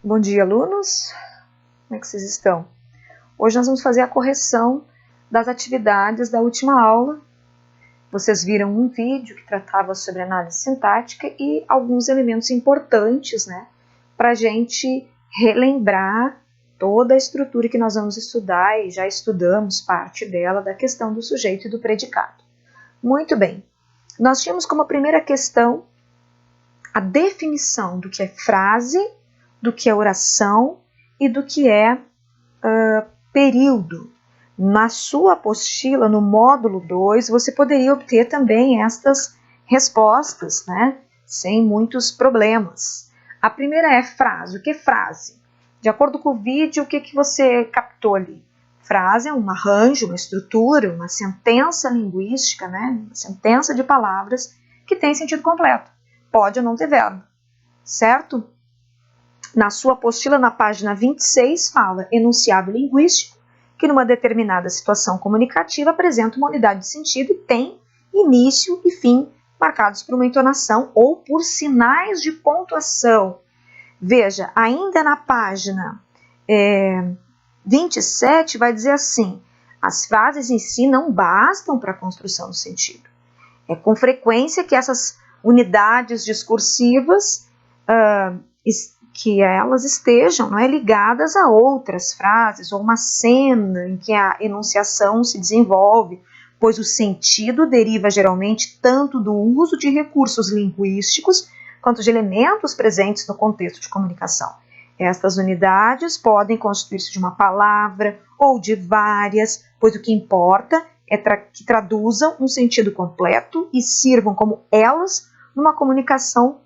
Bom dia, alunos. Como é que vocês estão? Hoje nós vamos fazer a correção das atividades da última aula. Vocês viram um vídeo que tratava sobre análise sintática e alguns elementos importantes, para a gente relembrar toda a estrutura que nós vamos estudar e já estudamos parte dela da questão do sujeito e do predicado. Muito bem. Nós tínhamos como primeira questão a definição do que é frase, do que é oração e do que é período. Na sua apostila, no módulo 2, você poderia obter também estas respostas, sem muitos problemas. A primeira é frase. O que é frase? De acordo com o vídeo, o que você captou ali? Frase é um arranjo, uma estrutura, uma sentença linguística, uma sentença de palavras que tem sentido completo. Pode ou não ter verbo, certo? Na sua apostila, na página 26, fala enunciado linguístico, que numa determinada situação comunicativa apresenta uma unidade de sentido e tem início e fim marcados por uma entonação ou por sinais de pontuação. Veja, ainda na página 27 vai dizer assim: as frases em si não bastam para a construção do sentido. É com frequência que essas unidades discursivas que elas estejam ligadas a outras frases ou uma cena em que a enunciação se desenvolve, pois o sentido deriva geralmente tanto do uso de recursos linguísticos quanto de elementos presentes no contexto de comunicação. Estas unidades podem constituir-se de uma palavra ou de várias, pois o que importa é que traduzam um sentido completo e sirvam como elas numa comunicação,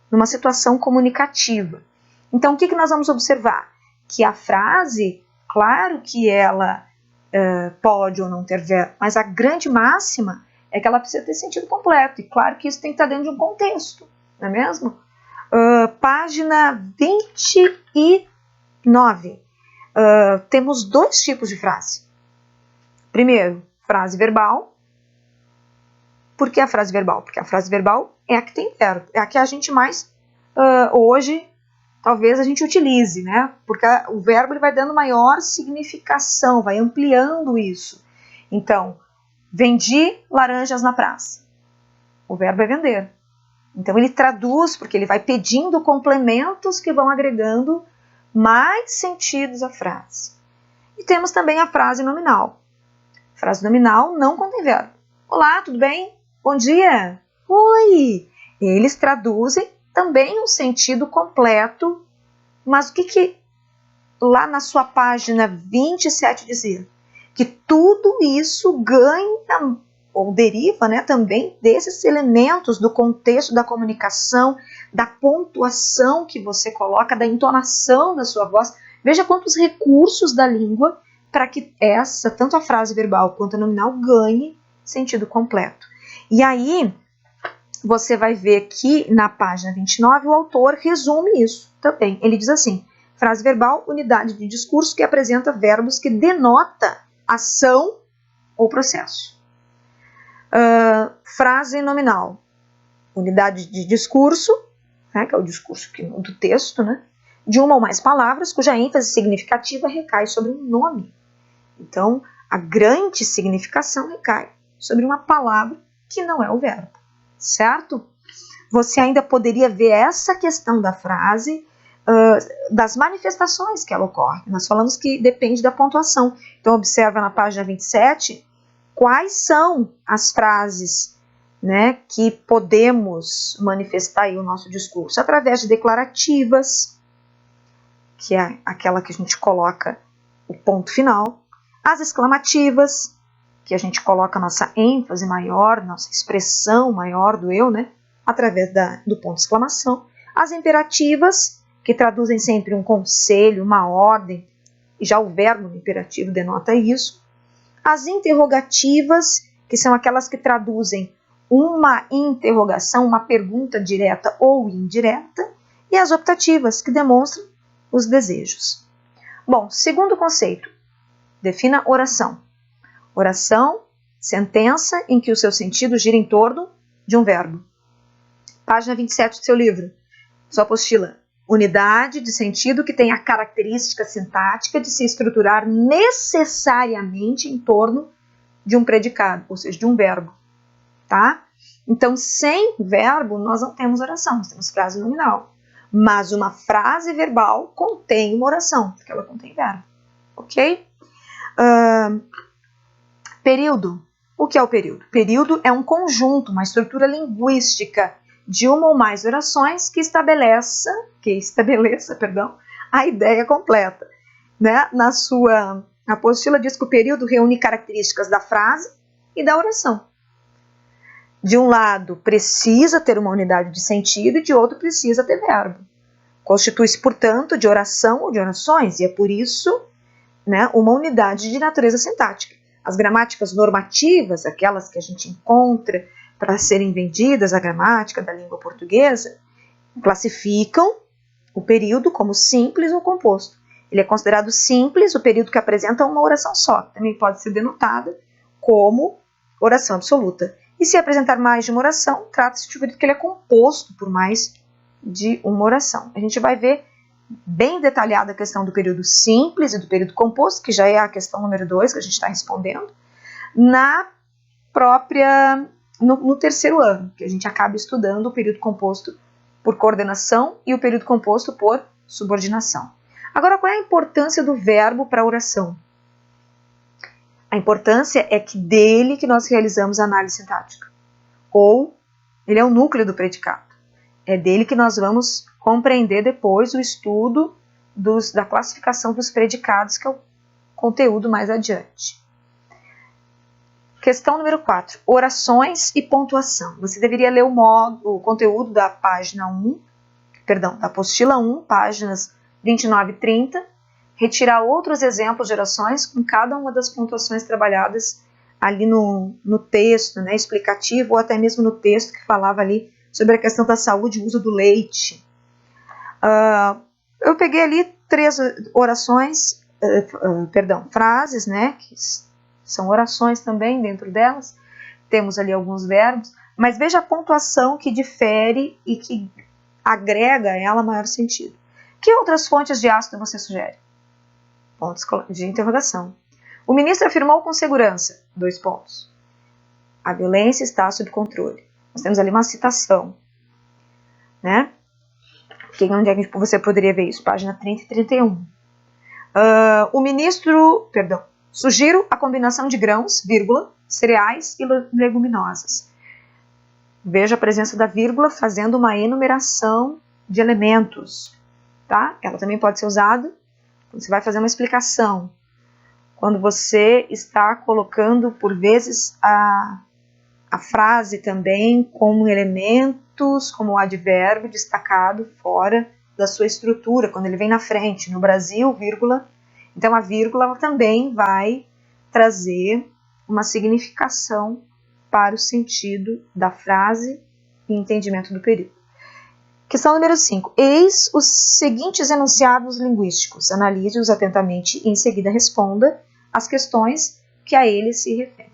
numa situação comunicativa. Então, o que nós vamos observar? Que a frase, claro que ela pode ou não ter verbo, mas a grande máxima é que ela precisa ter sentido completo. E claro que isso tem que estar dentro de um contexto, não é mesmo? Página 29. Temos dois tipos de frase. Primeiro, frase verbal. Por que a frase verbal? Porque a frase verbal é a que tem verbo, é a que a gente mais hoje talvez a gente utilize, porque o verbo ele vai dando maior significação, vai ampliando isso. Então, vendi laranjas na praça. O verbo é vender. Então, ele traduz, porque ele vai pedindo complementos que vão agregando mais sentidos à frase. E temos também a frase nominal. Frase nominal não contém verbo. Olá, tudo bem? Bom dia. Oi. Eles traduzem também um sentido completo, mas o que lá na sua página 27 dizia? Que tudo isso ganha ou deriva também desses elementos do contexto da comunicação, da pontuação que você coloca, da entonação da sua voz. Veja quantos recursos da língua para que tanto a frase verbal quanto a nominal, ganhe sentido completo. E aí, você vai ver que na página 29 o autor resume isso também. Ele diz assim: frase verbal, unidade de discurso que apresenta verbos que denota ação ou processo. Frase nominal, unidade de discurso, que é o discurso do texto, de uma ou mais palavras cuja ênfase significativa recai sobre um nome. Então, a grande significação recai sobre uma palavra que não é o verbo. Certo? Você ainda poderia ver essa questão da frase, das manifestações que ela ocorre. Nós falamos que depende da pontuação. Então, observa na página 27 quais são as frases que podemos manifestar aí o nosso discurso. Através de declarativas, que é aquela que a gente coloca o ponto final. As exclamativas, que a gente coloca a nossa ênfase maior, nossa expressão maior do eu, através do ponto de exclamação. As imperativas, que traduzem sempre um conselho, uma ordem, e já o verbo no imperativo denota isso. As interrogativas, que são aquelas que traduzem uma interrogação, uma pergunta direta ou indireta. E as optativas, que demonstram os desejos. Bom, segundo conceito, defina oração. Oração, sentença em que o seu sentido gira em torno de um verbo. Página 27 do seu livro, sua apostila. unidade de sentido que tem a característica sintática de se estruturar necessariamente em torno de um predicado, ou seja, de um verbo, tá? Então, sem verbo, nós não temos oração, nós temos frase nominal. Mas uma frase verbal contém uma oração, porque ela contém verbo, ok? Período. O que é o período? Período é um conjunto, uma estrutura linguística de uma ou mais orações que estabeleça a ideia completa. Né? Na sua apostila diz que o período reúne características da frase e da oração. De um lado, precisa ter uma unidade de sentido e de outro, precisa ter verbo. Constitui-se, portanto, de oração ou de orações, e é por isso, né, uma unidade de natureza sintática. As gramáticas normativas, aquelas que a gente encontra para serem vendidas, a gramática da língua portuguesa, classificam o período como simples ou composto. Ele é considerado simples o período que apresenta uma oração só. Também pode ser denotada como oração absoluta. E se apresentar mais de uma oração, trata-se de um período que ele é composto por mais de uma oração. A gente vai ver bem detalhada a questão do período simples e do período composto, que já é a questão número 2 que a gente está respondendo, no terceiro ano, que a gente acaba estudando o período composto por coordenação e o período composto por subordinação. Agora, qual é a importância do verbo para a oração? A importância é que dele que nós realizamos a análise sintática. Ou ele é o núcleo do predicado. É dele que nós vamos compreender depois o estudo da classificação dos predicados, que é o conteúdo mais adiante. Questão número 4. Orações e pontuação. Você deveria ler o conteúdo da da apostila 1, páginas 29 e 30, retirar outros exemplos de orações com cada uma das pontuações trabalhadas ali no texto, né, explicativo, ou até mesmo no texto que falava ali sobre a questão da saúde e uso do leite. Eu peguei ali 3 frases, né, que são orações também dentro delas. Temos ali alguns verbos, mas veja a pontuação que difere e que agrega a ela maior sentido. Que outras fontes de ácido você sugere? Pontos de interrogação. O ministro afirmou com segurança, 2 pontos. A violência está sob controle. Nós temos ali uma citação, né? Onde é que você poderia ver isso? Página 30 e 31. O ministro, sugiro a combinação de grãos, vírgula, cereais e leguminosas. Veja a presença da vírgula fazendo uma enumeração de elementos, tá? Ela também pode ser usada quando você vai fazer uma explicação, quando você está colocando, por vezes, a frase também como elementos, como advérbio destacado fora da sua estrutura, quando ele vem na frente. No Brasil, vírgula. Então, a vírgula também vai trazer uma significação para o sentido da frase e entendimento do período. Questão número 5. Eis os seguintes enunciados linguísticos. Analise-os atentamente e em seguida responda as questões que a eles se referem.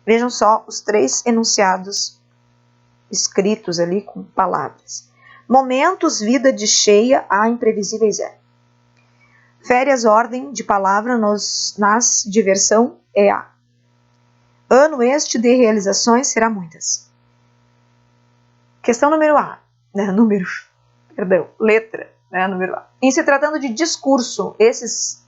Vejam só os 3 enunciados escritos ali com palavras. Momentos, vida de cheia, a imprevisíveis é. Férias, ordem de palavra nas diversão é a. Ano este de realizações será muitas. Questão número A. Letra, né, número A. Em se tratando de discurso, esse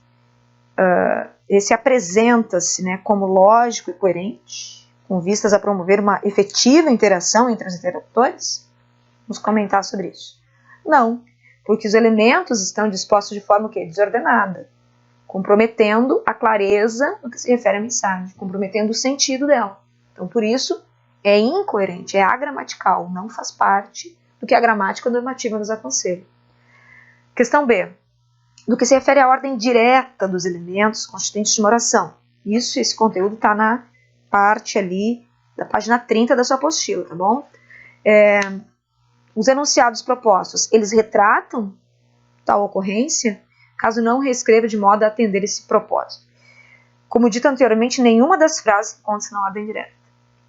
apresenta-se, né, como lógico e coerente, com vistas a promover uma efetiva interação entre os interlocutores? Vamos comentar sobre isso. Não, porque os elementos estão dispostos de forma desordenada, comprometendo a clareza no que se refere à mensagem, comprometendo o sentido dela. Então, por isso, é incoerente, é agramatical, não faz parte do que a gramática normativa nos aconselha. Questão B. Do que se refere à ordem direta dos elementos constituintes de uma oração. Esse conteúdo está na parte ali da página 30 da sua apostila, tá bom? Os enunciados propostos, eles retratam tal ocorrência, caso não reescreva de modo a atender esse propósito. Como dito anteriormente, nenhuma das frases encontra-se na ordem direta.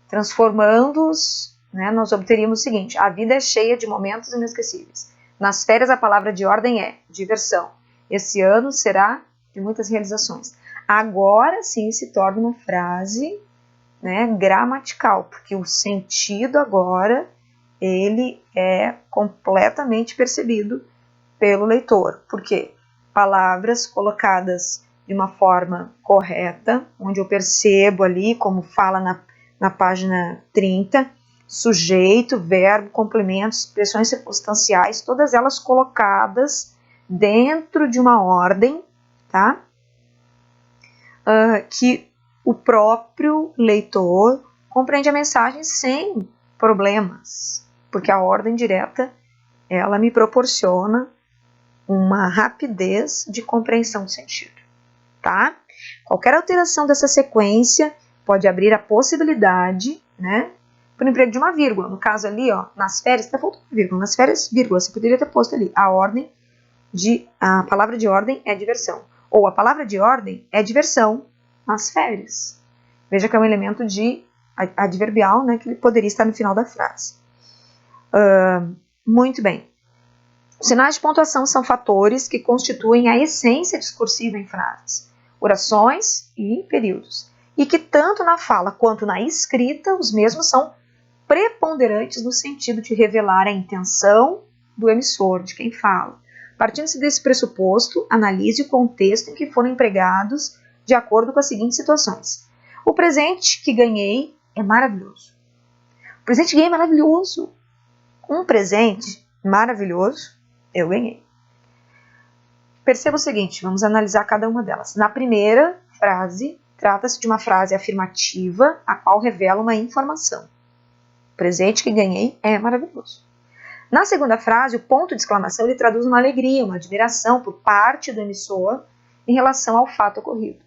Transformando-os, né, nós obteríamos o seguinte: a vida é cheia de momentos inesquecíveis. Nas férias a palavra de ordem é diversão. Esse ano será de muitas realizações. Agora sim se torna uma frase, né, gramatical, porque o sentido agora ele é completamente percebido pelo leitor. Por quê? Palavras colocadas de uma forma correta, onde eu percebo ali, como fala na página 30, sujeito, verbo, complementos, expressões circunstanciais, todas elas colocadas dentro de uma ordem, tá? Que o próprio leitor compreende a mensagem sem problemas, porque a ordem direta, ela me proporciona uma rapidez de compreensão do sentido, tá? Qualquer alteração dessa sequência pode abrir a possibilidade, né, por emprego de uma vírgula. No caso ali, ó, nas férias, tá faltando vírgula, nas férias, vírgula, você poderia ter posto ali, a palavra de ordem é diversão, ou a palavra de ordem é diversão nas férias. Veja que é um elemento de adverbial, né, que poderia estar no final da frase. Muito bem. Os sinais de pontuação são fatores que constituem a essência discursiva em frases, orações e períodos, e que tanto na fala quanto na escrita os mesmos são preponderantes no sentido de revelar a intenção do emissor, de quem fala. Partindo-se desse pressuposto, analise o contexto em que foram empregados de acordo com as seguintes situações. O presente que ganhei é maravilhoso. O presente que ganhei é maravilhoso. Um presente maravilhoso eu ganhei. Perceba o seguinte, vamos analisar cada uma delas. Na primeira frase, trata-se de uma frase afirmativa, a qual revela uma informação. O presente que ganhei é maravilhoso. Na segunda frase, o ponto de exclamação ele traduz uma alegria, uma admiração por parte do emissor em relação ao fato ocorrido.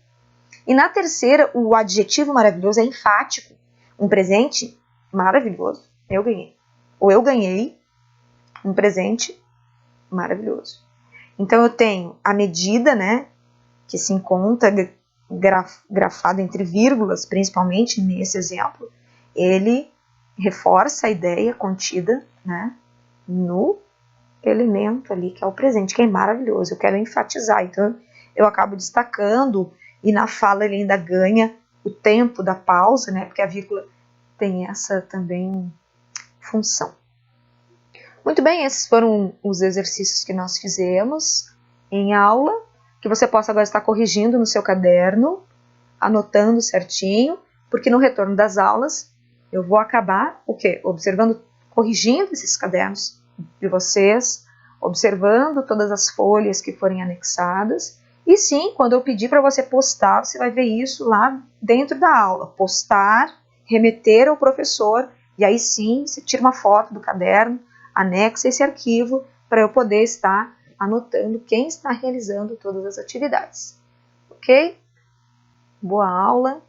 E na terceira, o adjetivo maravilhoso é enfático. Um presente maravilhoso, eu ganhei. Ou eu ganhei um presente maravilhoso. Então eu tenho a medida, né, que se encontra grafada entre vírgulas, principalmente nesse exemplo, ele reforça a ideia contida, né, no elemento ali que é o presente, que é maravilhoso. Eu quero enfatizar, então eu acabo destacando e na fala ele ainda ganha o tempo da pausa, né, porque a vírgula tem essa também função. Muito bem, esses foram os exercícios que nós fizemos em aula, que você possa agora estar corrigindo no seu caderno, anotando certinho, porque no retorno das aulas eu vou acabar o quê? Observando, corrigindo esses cadernos de vocês, observando todas as folhas que forem anexadas, e sim, quando eu pedir para você postar, você vai ver isso lá dentro da aula, postar, remeter ao professor, e aí sim, você tira uma foto do caderno, anexa esse arquivo para eu poder estar anotando quem está realizando todas as atividades. Ok? Boa aula!